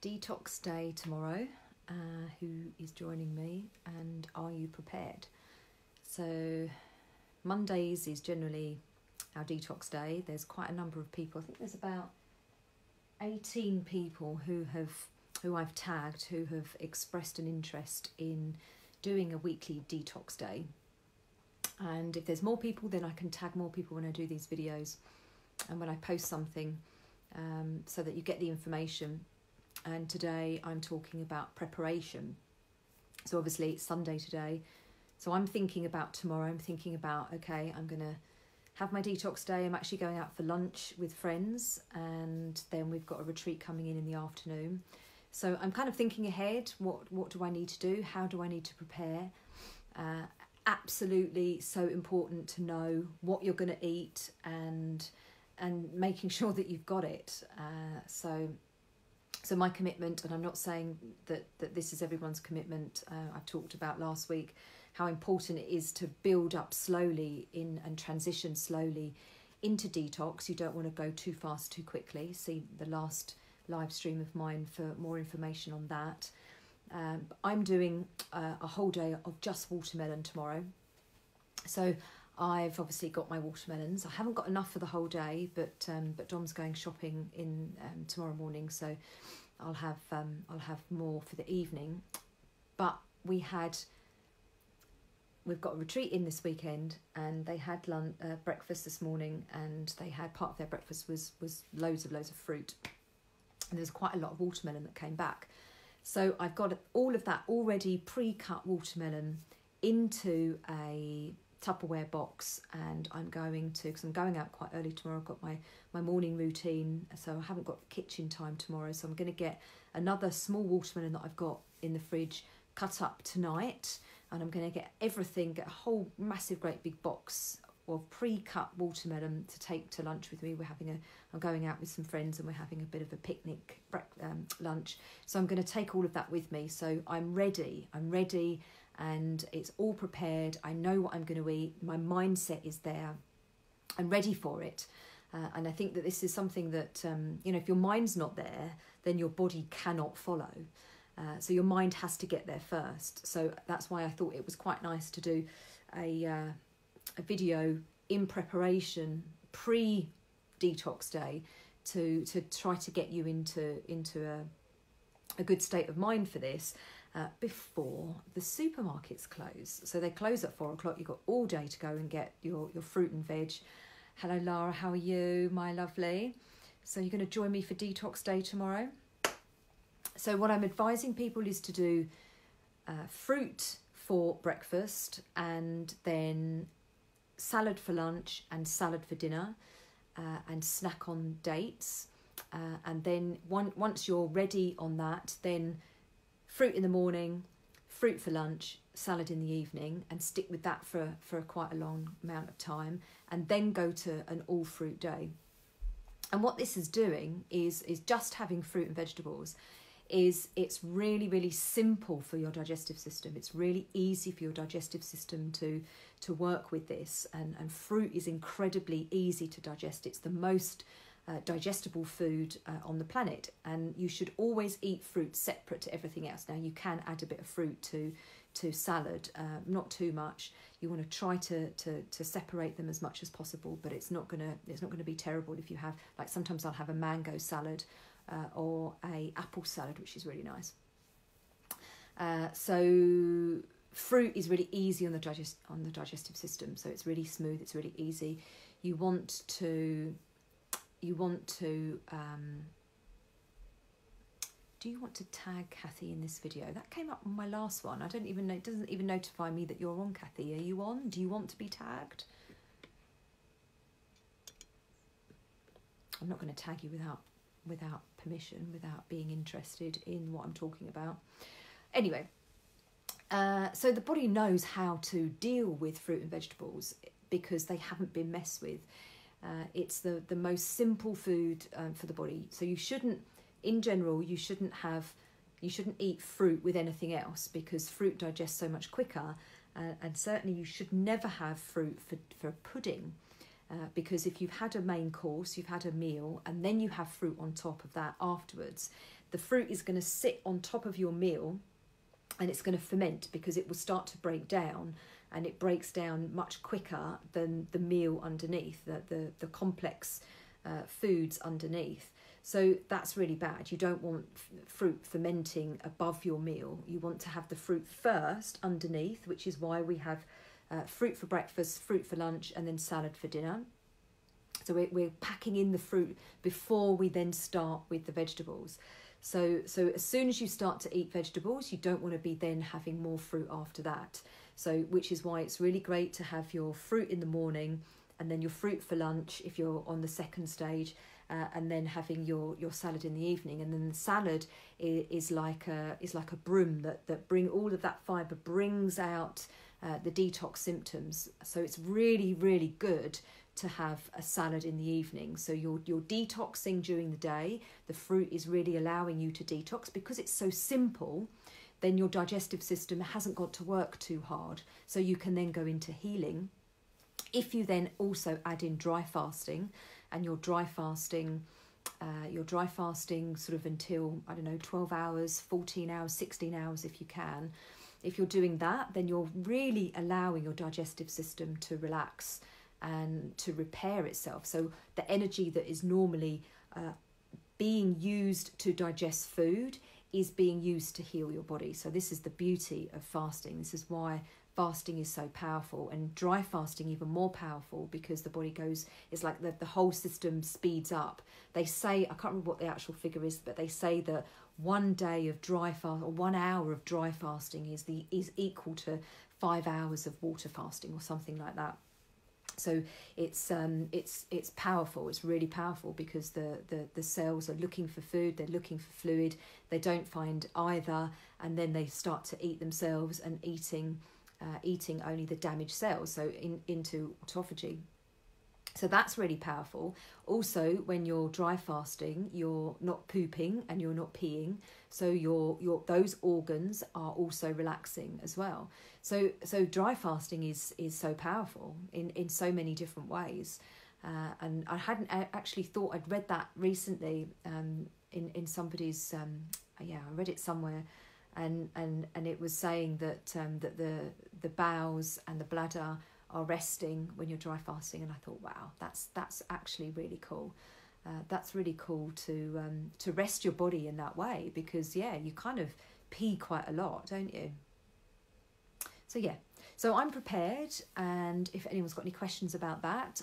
Detox Day tomorrow. Who is joining me, and are you prepared? So Mondays is generally our detox day. There's quite a number of people. I think there's about 18 people who I've tagged who have expressed an interest in doing a weekly detox day. And if there's more people, then I can tag more people when I do these videos and when I post something, so that you get the information. And today I'm talking about preparation. So obviously it's Sunday today. So I'm thinking about tomorrow. I'm thinking about, okay, I'm going to have my detox day. I'm actually going out for lunch with friends, and then we've got a retreat coming in the afternoon. So I'm kind of thinking ahead. What do I need to do? How do I need to prepare? Absolutely so important to know what you're going to eat and making sure that you've got it. So my commitment, and I'm not saying that this is everyone's commitment. I talked about last week how important it is to build up slowly and transition slowly into detox. You don't want to go too fast too quickly. See the last live stream of mine for more information on that. I'm doing a whole day of just watermelon tomorrow. So I've obviously got my watermelons. I haven't got enough for the whole day, but Dom's going shopping in tomorrow morning, so I'll have more for the evening. But we've got a retreat in this weekend, and they had breakfast this morning, and they had part of their breakfast was loads of fruit, and there's quite a lot of watermelon that came back. So I've got all of that already pre-cut watermelon into a Tupperware box, and I'm going to, because I'm going out quite early tomorrow, I've got my morning routine, so I haven't got kitchen time tomorrow, so I'm going to get another small watermelon that I've got in the fridge cut up tonight, and I'm going to get a whole massive great big box of pre-cut watermelon to take to lunch with me. I'm going out with some friends, and we're having a bit of a picnic lunch, so I'm going to take all of that with me. So I'm ready, and it's all prepared. I know what I'm going to eat. My mindset is there. I'm ready for it. And I think that this is something that, if your mind's not there, then your body cannot follow. So your mind has to get there first. So that's why I thought it was quite nice to do a video in preparation, pre-detox day, to try to get you into a good state of mind for this. Before the supermarkets close. So they close at 4 o'clock. You've got all day to go and get your fruit and veg. Hello Lara, how are you, my lovely? So you're going to join me for Detox Day tomorrow. So what I'm advising people is to do fruit for breakfast, and then salad for lunch and salad for dinner, and snack on dates. And then once you're ready on that, then fruit in the morning, fruit for lunch, salad in the evening, and stick with that for quite a long amount of time, and then go to an all fruit day. And what this is doing is just having fruit and vegetables. It's really, really simple for your digestive system. It's really easy for your digestive system to work with this, and fruit is incredibly easy to digest. It's the most digestible food on the planet, and you should always eat fruit separate to everything else. Now you can add a bit of fruit to salad, not too much. You want to try to separate them as much as possible, but it's not gonna be terrible if you have, like, sometimes I'll have a mango salad or a apple salad, which is really nice. So fruit is really easy on the digestive system, so it's really smooth, it's really easy. You want to do you want to tag Kathy in this video? That came up on my last one. I don't even know, it doesn't even notify me that you're on, Kathy. Are you on? Do you want to be tagged? I'm not going to tag you without permission, without being interested in what I'm talking about. Anyway, so the body knows how to deal with fruit and vegetables because they haven't been messed with. It's the most simple food for the body. So you shouldn't, in general, you shouldn't eat fruit with anything else, because fruit digests so much quicker. And certainly you should never have fruit for pudding. because if you've had a main course, you've had a meal, and then you have fruit on top of that afterwards, the fruit is going to sit on top of your meal, and it's going to ferment because it will start to break down, and it breaks down much quicker than the meal underneath, the complex foods underneath. So that's really bad. You don't want fruit fermenting above your meal. You want to have the fruit first underneath, which is why we have fruit for breakfast, fruit for lunch, and then salad for dinner. So we're packing in the fruit before we then start with the vegetables. So as soon as you start to eat vegetables, you don't want to be then having more fruit after that. So which is why it's really great to have your fruit in the morning, and then your fruit for lunch if you're on the second stage, and then having your salad in the evening. And then the salad is like a broom that bring all of that fibre, brings out the detox symptoms. So it's really, really good to have a salad in the evening. So you're detoxing during the day. The fruit is really allowing you to detox because it's so simple. Then your digestive system hasn't got to work too hard. So you can then go into healing. If you then also add in dry fasting, and your dry fasting sort of until, 12 hours, 14 hours, 16 hours if you can. If you're doing that, then you're really allowing your digestive system to relax and to repair itself. So the energy that is normally being used to digest food is being used to heal your body. So this is the beauty of fasting. This is why fasting is so powerful, and dry fasting even more powerful, because the body it's like the whole system speeds up. They say, I can't remember what the actual figure is, but they say that 1 day of dry fast, or 1 hour of dry fasting is equal to 5 hours of water fasting or something like that. So it's powerful. It's really powerful because the cells are looking for food, they're looking for fluid, they don't find either, and then they start to eat themselves and eating only the damaged cells, so into autophagy. So that's really powerful. Also, when you're dry fasting, you're not pooping and you're not peeing, so your those organs are also relaxing as well. So dry fasting is so powerful in so many different ways. And I hadn't actually thought, I'd read that recently in somebody's I read it somewhere, and it was saying that that the bowels and the bladder are resting when you're dry fasting, and I thought, wow, that's actually really cool. That's really cool to rest your body in that way, because you kind of pee quite a lot, don't you? So I'm prepared, and if anyone's got any questions about that,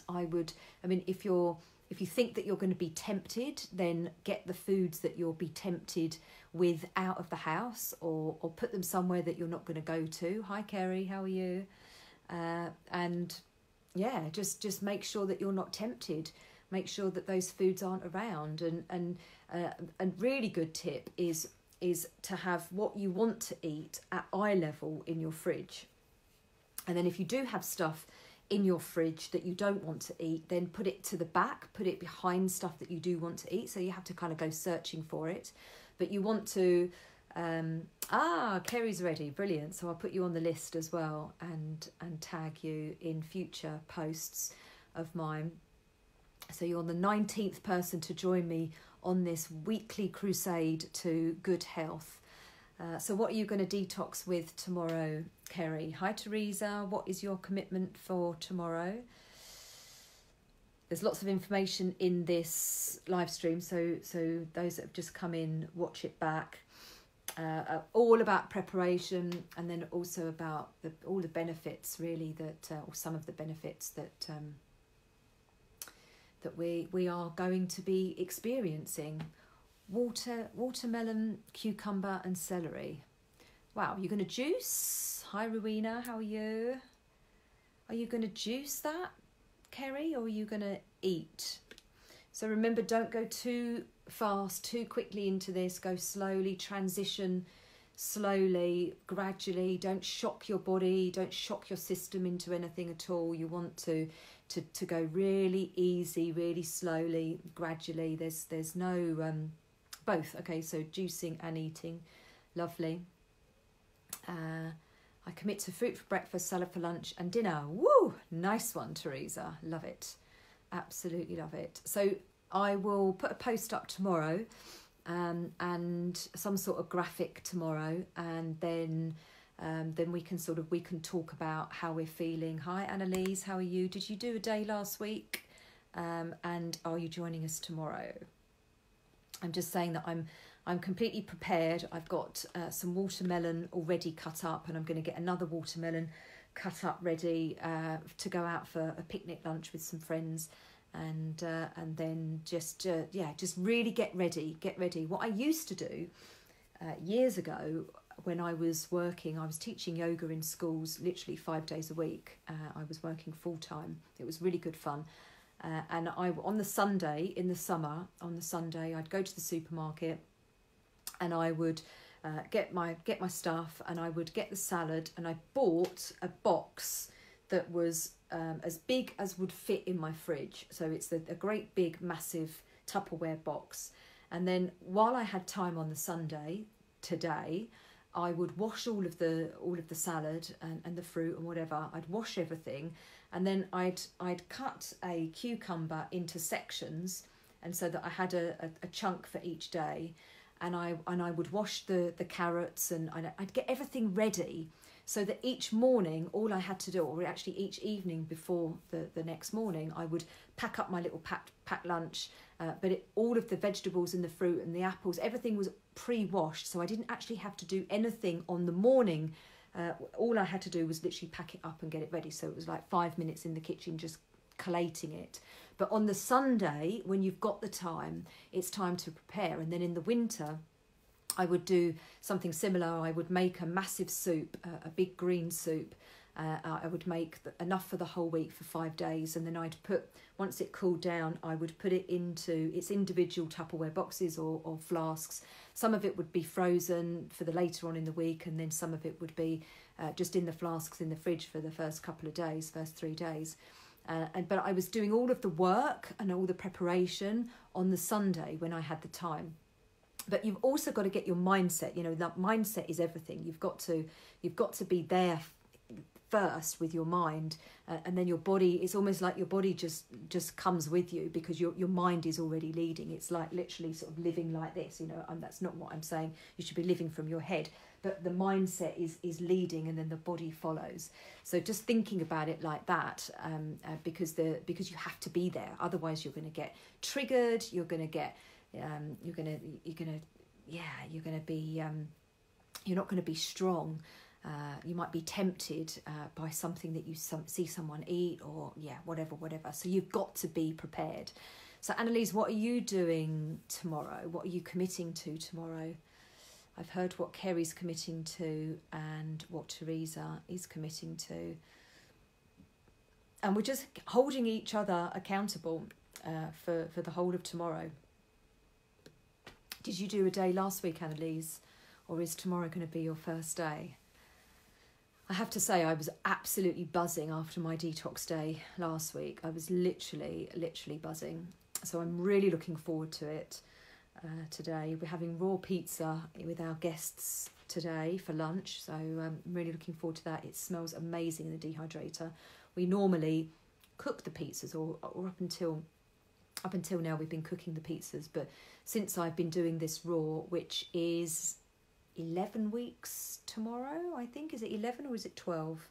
if you think that you're going to be tempted, then get the foods that you'll be tempted with out of the house, or put them somewhere that you're not going to go to. Hi Kerry, how are you? And just make sure that you're not tempted. Make sure that those foods aren't around. And a really good tip is to have what you want to eat at eye level in your fridge. And then if you do have stuff in your fridge that you don't want to eat, then put it to the back, put it behind stuff that you do want to eat. So you have to kind of go searching for it. But you want to, Kerry's ready, brilliant. So I'll put you on the list as well, and tag you in future posts of mine. So you're the 19th person to join me on this weekly crusade to good health. So what are you going to detox with tomorrow, Kerry? Hi Teresa, what is your commitment for tomorrow? There's lots of information in this live stream, so those that have just come in, watch it back. All about preparation, and then also about all the benefits, really, or some of the benefits that we are going to be experiencing. Watermelon, cucumber and celery. Wow, you're going to juice? Hi Rowena, how are you? Are you going to juice that, Kerry, or are you going to eat? So remember, don't go too fast, too quickly into this. Go slowly, transition slowly, gradually. Don't shock your body, don't shock your system into anything at all. You want to go really easy, really slowly, gradually. There's no both. Okay, so juicing and eating, lovely. I commit to fruit for breakfast, salad for lunch and dinner. Woo, nice one, Teresa, love it. absolutely love it. So I will put a post up tomorrow, and some sort of graphic tomorrow, and then we can talk about how we're feeling. Hi Annalise, how are you? Did you do a day last week? And are you joining us tomorrow? I'm just saying that I'm completely prepared. I've got some watermelon already cut up, and I'm going to get another watermelon cut up ready to go out for a picnic lunch with some friends, and then just really get ready. What I used to do years ago, when I was working, I was teaching yoga in schools literally 5 days a week. I was working full time. It was really good fun. And on the Sunday, in the summer, on the Sunday, I'd go to the supermarket, and I would get my stuff, and I would get the salad, and I bought a box that was as big as would fit in my fridge. So it's a great big massive Tupperware box. And then while I had time on the Sunday today, I would wash all of the salad and the fruit and whatever. I'd wash everything, and then I'd cut a cucumber into sections, and so that I had a chunk for each day, and I would wash the carrots, and I'd get everything ready, so that each morning all I had to do, or actually each evening before the next morning, I would pack up my little packed lunch. But all of the vegetables and the fruit and the apples, everything was pre-washed, so I didn't actually have to do anything on the morning. All I had to do was literally pack it up and get it ready. So it was like 5 minutes in the kitchen just collating it. But on the Sunday, when you've got the time, it's time to prepare. And then in the winter, I would do something similar. I would make a massive soup, a big green soup. I would make enough for the whole week for 5 days, and then I'd put, once it cooled down, I would put it into its individual Tupperware boxes or flasks. Some of it would be frozen for the later on in the week, and then some of it would be just in the flasks in the fridge for the first 3 days. But I was doing all of the work and all the preparation on the Sunday when I had the time. But you've also got to get your mindset. You know, that mindset is everything. You've got to be there first with your mind, and then your body. It's almost like your body just comes with you, because your mind is already leading. It's like literally sort of living like this, you know. And that's not what I'm saying. You should be living from your head, but the mindset is leading, and then the body follows. So just thinking about it like that, because you have to be there. Otherwise, you're going to get triggered. You're going to get you're not going to be strong. You might be tempted by something that you see someone eat, or whatever. So you've got to be prepared. So Annalise, what are you doing tomorrow? What are you committing to tomorrow? I've heard what Kerry's committing to and what Teresa is committing to. And we're just holding each other accountable for the whole of tomorrow. Did you do a day last week, Annalise? Or is tomorrow going to be your first day? I have to say, I was absolutely buzzing after my detox day last week. I was literally buzzing. So I'm really looking forward to it today. We're having raw pizza with our guests today for lunch. So I'm really looking forward to that. It smells amazing in the dehydrator. We normally cook the pizzas, or up until now we've been cooking the pizzas. But since I've been doing this raw, which is 11 weeks tomorrow, I think. Is it 11 or is it 12?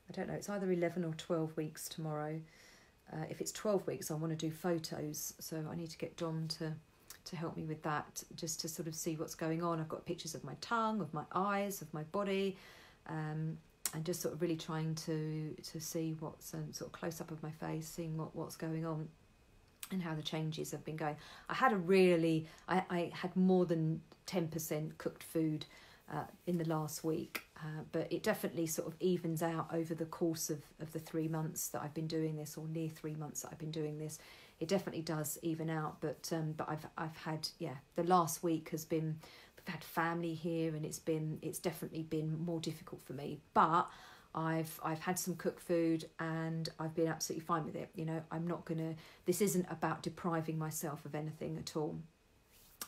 I don't know. It's either 11 or 12 weeks tomorrow. If it's 12 weeks, I want to do photos. So I need to get Dom to help me with that, just to sort of see what's going on. I've got pictures of my tongue, of my eyes, of my body, and just sort of really trying to see what's sort of close up of my face, seeing what's going on and how the changes have been going. I had I had more than 10% cooked food in the last week, but it definitely sort of evens out over the course of the 3 months that I've been doing this, or near 3 months that I've been doing this. It definitely does even out, but I've had, the last week has been, we've had family here, and it's definitely been more difficult for me, but I've had some cooked food and I've been absolutely fine with it. You know, this isn't about depriving myself of anything at all.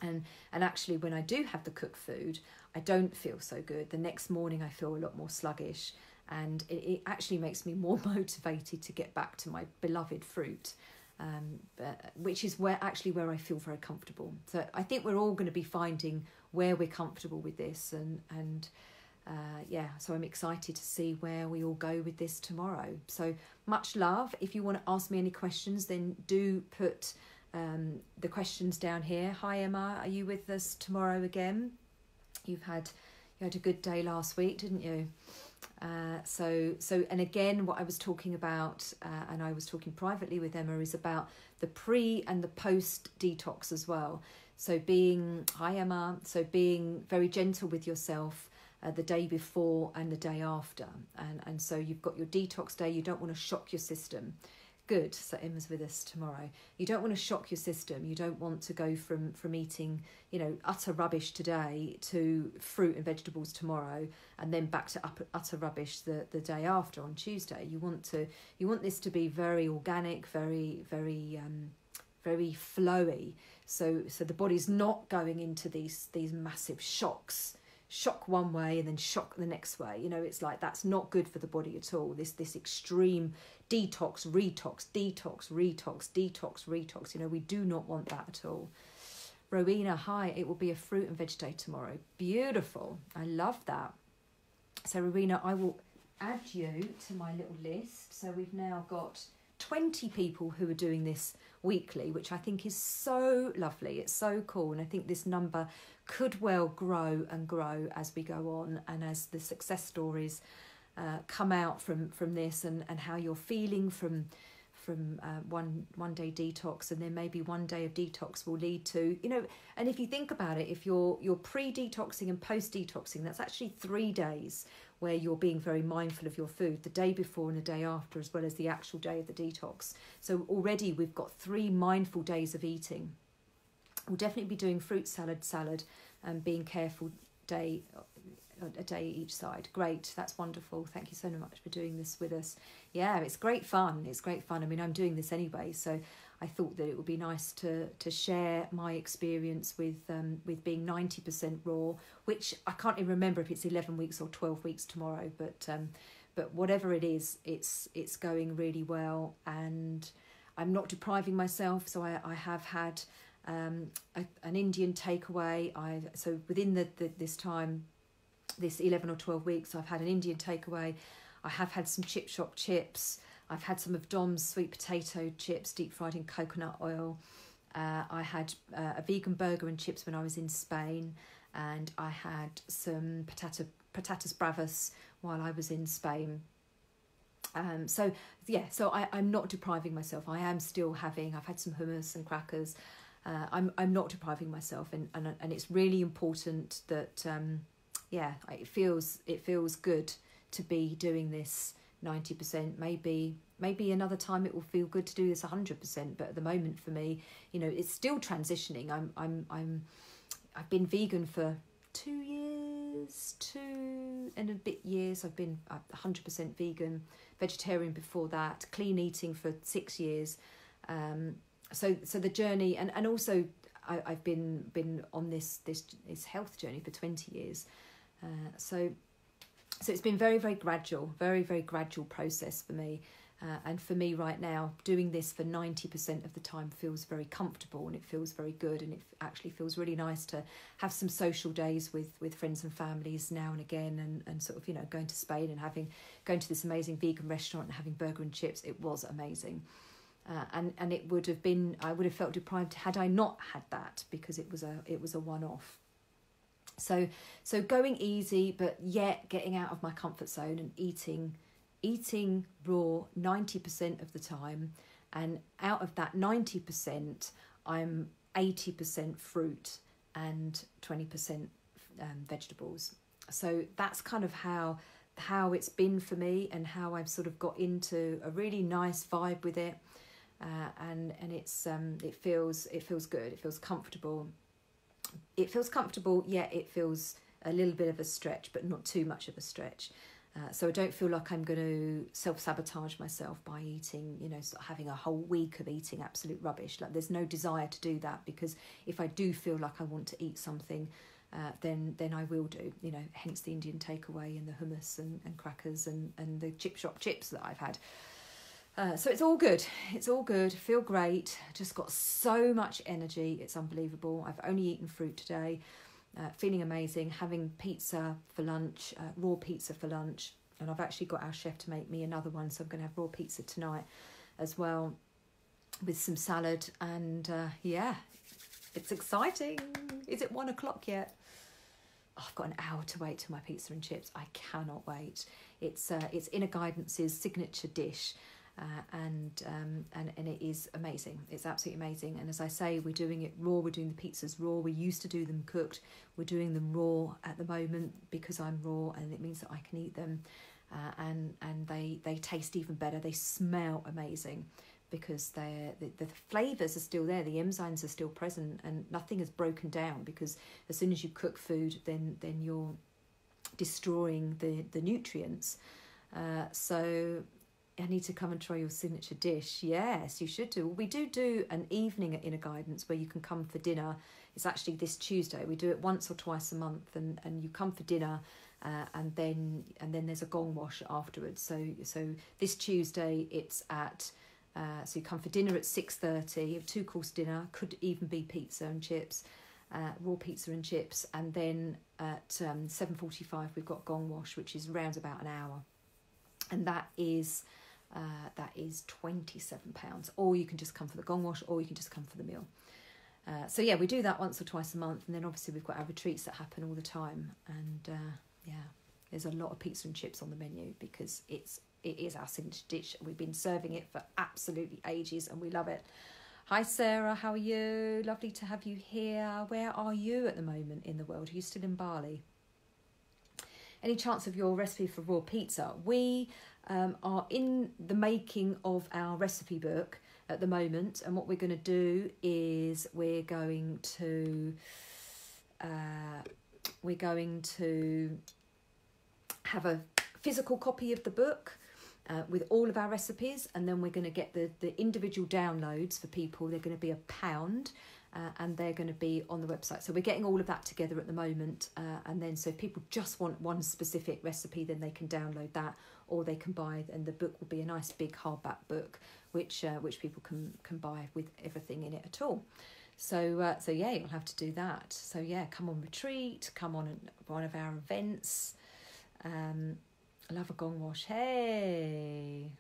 And actually, when I do have the cooked food, I don't feel so good. The next morning I feel a lot more sluggish, and it actually makes me more motivated to get back to my beloved fruit. which is where I feel very comfortable. So I think we're all going to be finding where we're comfortable with this, and so I'm excited to see where we all go with this tomorrow. So much love. If you want to ask me any questions, then do put the questions down here. Hi Emma, are you with us tomorrow again? You had a good day last week, didn't you? And again, what I was talking about, and I was talking privately with Emma, is about the pre and the post detox as well. So hi Emma, so being very gentle with yourself the day before and the day after. And so you've got your detox day, you don't want to shock your system. Good, so Emma's with us tomorrow. You don't want to shock your system. You don't want to go from eating, utter rubbish today to fruit and vegetables tomorrow, and then back to utter rubbish the day after on Tuesday. You want this to be very organic, very very flowy. So the body's not going into these massive shocks. Shock one way and then shock the next way. It's like that's not good for the body at all. This extreme detox, retox, detox, retox, detox, retox. We do not want that at all. Rowena, hi, it will be a fruit and veg day tomorrow. Beautiful. I love that. So Rowena, I will add you to my little list. So we've now got 20 people who are doing this weekly, which I think is so lovely. It's so cool. And I think this number could well grow and grow as we go on, and as the success stories come out from this, and how you're feeling from one day detox, and then maybe one day of detox will lead to, and if you think about it, if you're pre-detoxing and post-detoxing, that's actually 3 days where you're being very mindful of your food, the day before and the day after, as well as the actual day of the detox. So already we've got 3 mindful days of eating. We'll definitely be doing fruit salad, and being careful a day each side. Great, that's wonderful. Thank you so much for doing this with us. Yeah, it's great fun. I mean, I'm doing this anyway, so I thought that it would be nice to share my experience with being 90% raw, which I can't even remember if it's 11 weeks or 12 weeks tomorrow, but whatever it is, it's going really well, and I'm not depriving myself. So I have had an Indian takeaway. So within this time, this 11 or 12 weeks, I've had an Indian takeaway. I have had some chip shop chips. I've had some of Dom's sweet potato chips deep fried in coconut oil. I had a vegan burger and chips when I was in Spain, and I had some patatas bravas while I was in Spain. So I'm not depriving myself. I am still I've had some hummus and crackers. I'm not depriving myself, and it's really important that it feels good to be doing this 90%. Maybe another time it will feel good to do this 100%, but at the moment for me, it's still transitioning. I've been vegan for 2 and a bit years. I've been 100% vegan, vegetarian before that, clean eating for 6 years. So the journey, and also I've been on this health journey for 20 years. So it's been very, very gradual, very, very gradual process for me. And for me right now, doing this for 90% of the time feels very comfortable, and it feels very good, and it actually feels really nice to have some social days with friends and families now and again, and sort of, going to Spain and going to this amazing vegan restaurant and having burger and chips. It was amazing. And I would have felt deprived had I not had that, because it was a one-off. So going easy, but yet getting out of my comfort zone and eating raw 90% of the time, and out of that 90%, I'm 80% fruit and 20% vegetables. So that's kind of how it's been for me, and how I've sort of got into a really nice vibe with it. And it feels good. It feels comfortable. Yet it feels a little bit of a stretch, but not too much of a stretch. So I don't feel like I'm going to self-sabotage myself by eating, sort of having a whole week of eating absolute rubbish. Like, there's no desire to do that, because if I do feel like I want to eat something, then I will do. Hence the Indian takeaway and the hummus and crackers and the chip shop chips that I've had. So it's all good. It's all good. Feel great. Just got so much energy. It's unbelievable. I've only eaten fruit today. Feeling amazing. Having pizza for lunch, raw pizza for lunch. And I've actually got our chef to make me another one. So I'm going to have raw pizza tonight as well with some salad. And yeah, it's exciting. Is it 1 o'clock yet? Oh, I've got an hour to wait till my pizza and chips. I cannot wait. It's Inner Guidance's signature dish. And it is amazing. It's absolutely amazing. And as I say, we're doing it raw. We're doing the pizzas raw. We used to do them cooked. We're doing them raw at the moment because I'm raw, and it means that I can eat them. And they taste even better. They smell amazing because the flavours are still there. The enzymes are still present, and nothing is broken down. Because as soon as you cook food, then you're destroying the nutrients. So I need to come and try your signature dish. Yes, you should do. We do an evening at Inner Guidance where you can come for dinner. It's actually this Tuesday. We do it once or twice a month, and you come for dinner, and then there's a gong wash afterwards. So this Tuesday it's at so you come for dinner at 6:30, a 2-course dinner, could even be pizza and chips, raw pizza and chips, and then at 7:45 we've got gong wash, which is around about an hour, and that is £27, or you can just come for the gong wash, or you can just come for the meal. So yeah, we do that once or twice a month, and then obviously we've got our retreats that happen all the time, and yeah, there's a lot of pizza and chips on the menu because it is our signature dish. We've been serving it for absolutely ages, and we love it. Hi Sarah, how are you? Lovely to have you here. Where are you at the moment in the world? Are you still in Bali? Any chance of your recipe for raw pizza? We are in the making of our recipe book at the moment, and what we're going to do is we're going to have a physical copy of the book with all of our recipes, and then we're going to get the individual downloads for people. They're going to be £1, and they're going to be on the website. So we're getting all of that together at the moment, and then so if people just want one specific recipe, then they can download that, or they can buy, and the book will be a nice big hardback book which people can buy with everything in it at all. So yeah, you'll have to do that. So yeah, come on retreat, come on one of our events. I love a gong wash. Hey.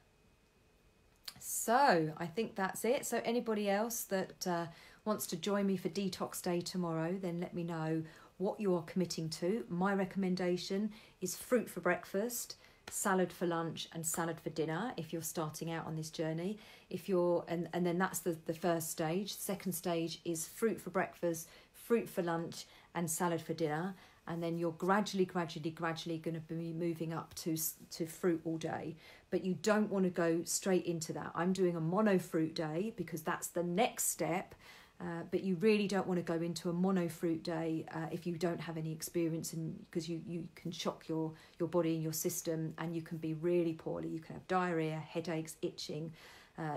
So I think that's it. So anybody else that wants to join me for Detox Day tomorrow, then let me know what you are committing to. My recommendation is fruit for breakfast, salad for lunch, and salad for dinner if you're starting out on this journey. If you're and then that's the first stage. Second stage is fruit for breakfast, fruit for lunch, and salad for dinner. And then you're gradually going to be moving up to fruit all day. But you don't want to go straight into that. I'm doing a mono fruit day because that's the next step. But you really don't want to go into a mono fruit day if you don't have any experience, and because you can shock your body and your system, and you can be really poorly. You can have diarrhea, headaches, itching.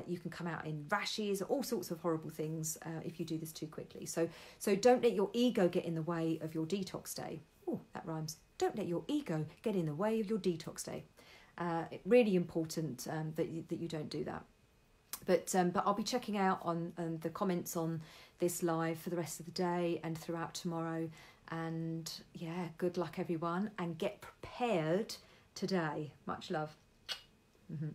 You can come out in rashes, all sorts of horrible things if you do this too quickly. So don't let your ego get in the way of your detox day. Oh, that rhymes. Don't let your ego get in the way of your detox day. Really important that you don't do that. But I'll be checking out on the comments on this live for the rest of the day and throughout tomorrow. And yeah, good luck everyone, and get prepared today. Much love. Mm-hmm.